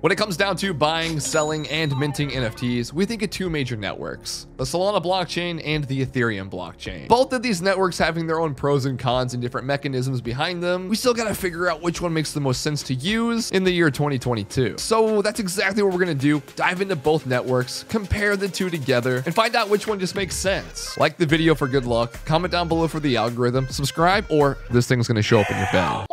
When it comes down to buying, selling, and minting NFTs, we think of two major networks, the Solana blockchain and the Ethereum blockchain. Both of these networks having their own pros and cons and different mechanisms behind them, we still gotta figure out which one makes the most sense to use in the year 2022. So that's exactly what we're gonna do, dive into both networks, compare the two together, and find out which one just makes sense. Like the video for good luck, comment down below for the algorithm, subscribe, or this thing's gonna show up in your bed.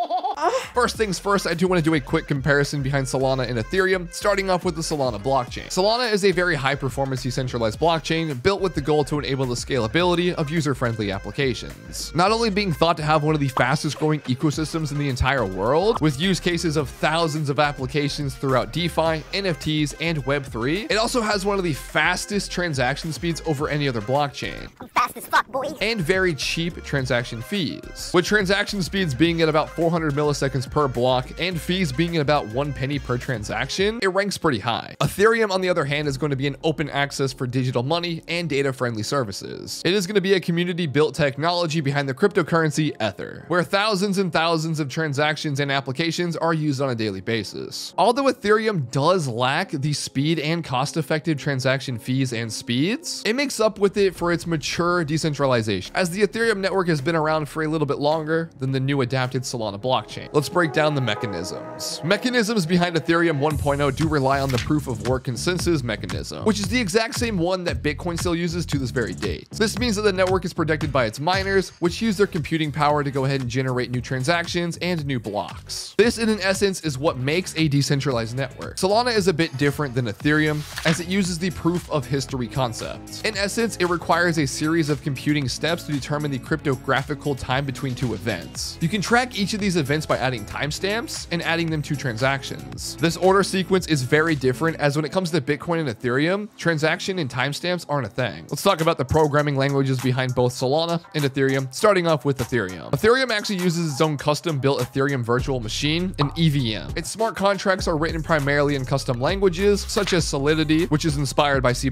First things first, I do want to do a quick comparison behind Solana and Ethereum, starting off with the Solana blockchain. Solana is a very high-performance decentralized blockchain built with the goal to enable the scalability of user-friendly applications. Not only being thought to have one of the fastest-growing ecosystems in the entire world, with use cases of thousands of applications throughout DeFi, NFTs, and Web3, it also has one of the fastest transaction speeds over any other blockchain. I'm fast as fuck, boy. And very cheap transaction fees, with transaction speeds being at about 400 milliseconds per block and fees being at about 1 penny per transaction. It ranks pretty high. Ethereum, on the other hand, is going to be an open access for digital money and data-friendly services. It is going to be a community-built technology behind the cryptocurrency Ether, where thousands and thousands of transactions and applications are used on a daily basis. Although Ethereum does lack the speed and cost-effective transaction fees and speeds, it makes up with it for its mature decentralization, as the Ethereum network has been around for a little bit longer than the new adapted Solana blockchain. Let's break down the mechanisms. Mechanisms behind Ethereum 1.0 do rely on the proof of work consensus mechanism, which is the exact same one that Bitcoin still uses to this very date. This means that the network is protected by its miners, which use their computing power to go ahead and generate new transactions and new blocks. This, in essence, is what makes a decentralized network. Solana is a bit different than Ethereum, as it uses the proof of history concept. In essence, it requires a series of computing steps to determine the cryptographical time between two events. You can track each of these events by adding timestamps and adding them to transactions. This order sequence is very different, as when it comes to Bitcoin and Ethereum, transaction and timestamps aren't a thing. Let's talk about the programming languages behind both Solana and Ethereum, starting off with Ethereum. Ethereum actually uses its own custom-built Ethereum virtual machine, an EVM. Its smart contracts are written primarily in custom languages, such as Solidity, which is inspired by C++.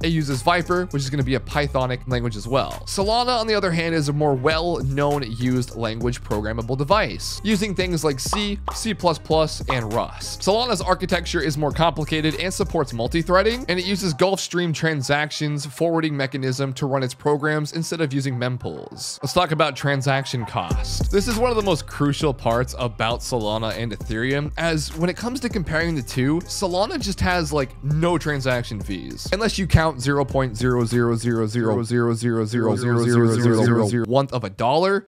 It uses Viper, which is going to be a Pythonic language as well. Solana, on the other hand, is a more well-known used language programmable device, using things like C, C++, and Rust. Solana's architecture is more complicated and supports multi-threading, and it uses Gulfstream transactions forwarding mechanism to run its programs instead of using mempools. Let's talk about transaction cost. This is one of the most crucial parts about Solana and Ethereum, as when it comes to comparing the two, Solana just has like no transaction fees, unless you count 0.0000000000001th of a dollar.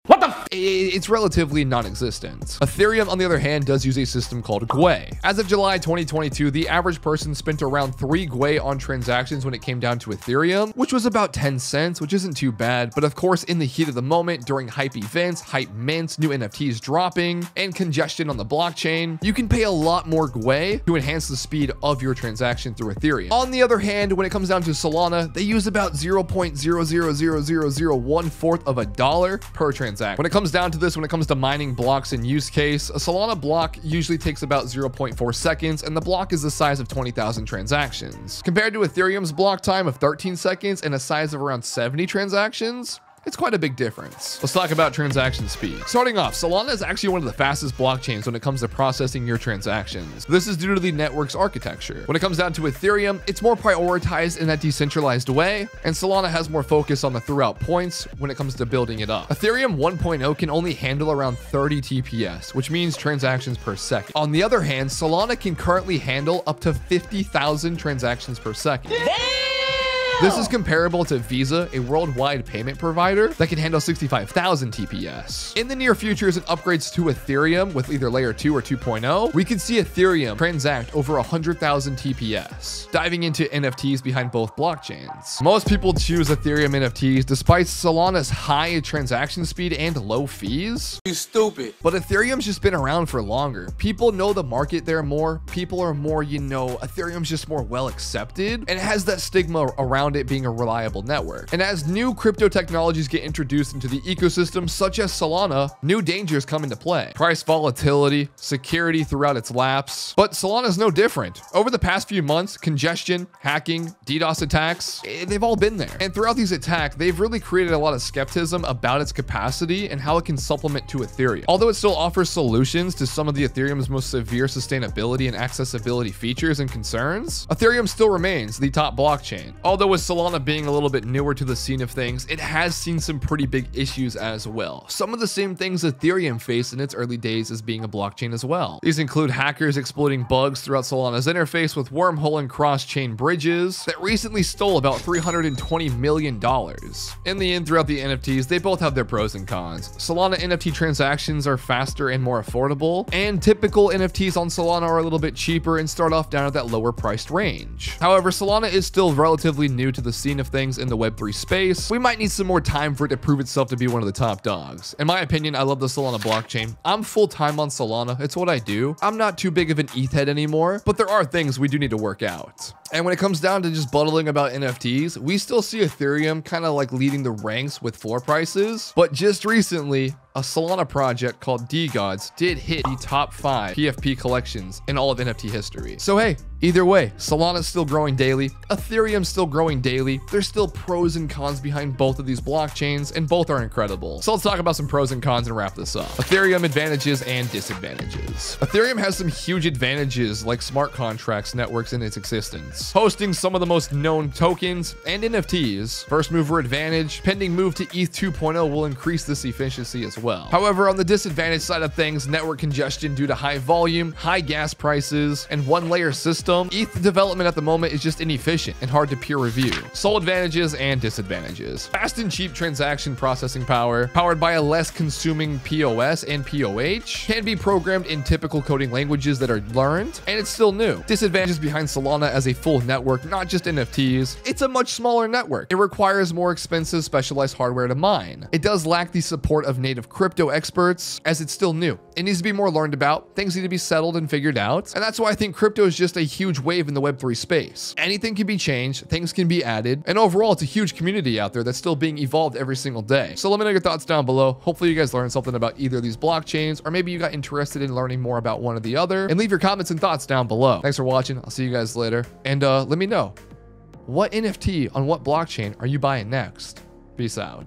What the f? It's relatively non-existent. Ethereum, on the other hand, does use a system called Gwei. As of July 2022, the average person spent around 3 Gwei on transactions when it came down to Ethereum, which was about 10 cents, which isn't too bad. But of course, in the heat of the moment, during hype events, hype mints, new NFTs dropping, and congestion on the blockchain, you can pay a lot more Gwei to enhance the speed of your transaction through Ethereum. On the other hand, when it comes down to Solana, they use about 0.0000001/4 of a dollar per transaction. When it comes down to this, when it comes to mining blocks in use case, a Solana block usually takes about 0.4 seconds, and the block is the size of 20,000 transactions. Compared to Ethereum's block time of 13 seconds and a size of around 70 transactions, it's quite a big difference. Let's talk about transaction speed. Starting off, Solana is actually one of the fastest blockchains when it comes to processing your transactions. This is due to the network's architecture. When it comes down to Ethereum, it's more prioritized in that decentralized way, and Solana has more focus on the throughout points when it comes to building it up. Ethereum 1.0 can only handle around 30 TPS, which means transactions per second. On the other hand, Solana can currently handle up to 50,000 transactions per second. This is comparable to Visa, a worldwide payment provider that can handle 65,000 TPS. In the near future, as it upgrades to Ethereum with either layer 2 or 2.0, we can see Ethereum transact over 100,000 TPS. Diving into NFTs behind both blockchains. Most people choose Ethereum NFTs despite Solana's high transaction speed and low fees. You stupid. But Ethereum's just been around for longer. People know the market there more. People are more, Ethereum's just more well accepted, and it has that stigma around around it being a reliable network. And as new crypto technologies get introduced into the ecosystem, such as Solana, new dangers come into play. Price volatility, security throughout its lapse. But Solana is no different. Over the past few months, congestion, hacking, DDoS attacks, they've all been there. And throughout these attacks, they've really created a lot of skepticism about its capacity and how it can supplement to Ethereum. Although it still offers solutions to some of the Ethereum's most severe sustainability and accessibility features and concerns, Ethereum still remains the top blockchain. Although with Solana being a little bit newer to the scene of things, it has seen some pretty big issues as well. Some of the same things Ethereum faced in its early days as being a blockchain as well. These include hackers exploiting bugs throughout Solana's interface with wormhole and cross-chain bridges that recently stole about $320 million. In the end, throughout the NFTs, they both have their pros and cons. Solana NFT transactions are faster and more affordable, and typical NFTs on Solana are a little bit cheaper and start off down at that lower priced range. However, Solana is still relatively new to the scene of things in the Web3 space. We might need some more time for it to prove itself to be one of the top dogs. In my opinion, I love the Solana blockchain. I'm full time on Solana. It's what I do. I'm not too big of an ETH head anymore, but there are things we do need to work out. And when it comes down to just bundling about NFTs, we still see Ethereum kind of like leading the ranks with floor prices. But just recently, a Solana project called DeGods did hit the top 5 PFP collections in all of NFT history. So hey, either way, Solana's still growing daily, Ethereum's still growing daily. There's still pros and cons behind both of these blockchains, and both are incredible. So let's talk about some pros and cons and wrap this up. Ethereum advantages and disadvantages. Ethereum has some huge advantages like smart contracts networks in its existence, hosting some of the most known tokens and NFTs. First mover advantage, pending move to ETH 2.0 will increase this efficiency as well. However, on the disadvantage side of things, network congestion due to high volume, high gas prices, and one layer system, ETH development at the moment is just inefficient and hard to peer review. Sole advantages and disadvantages. Fast and cheap transaction processing power, powered by a less consuming POS and POH, can be programmed in typical coding languages that are learned, and it's still new. Disadvantages behind Solana as a full network, not just NFTs. It's a much smaller network. It requires more expensive specialized hardware to mine. It does lack the support of native crypto experts as it's still new. It needs to be more learned about. Things need to be settled and figured out. And that's why I think crypto is just a huge wave in the Web3 space. Anything can be changed, things can be added, and overall it's a huge community out there that's still being evolved every single day. So let me know your thoughts down below. Hopefully you guys learned something about either of these blockchains, or maybe you got interested in learning more about one or the other, and leave your comments and thoughts down below. Thanks for watching. I'll see you guys later. And let me know, what NFT on what blockchain are you buying next? Peace out.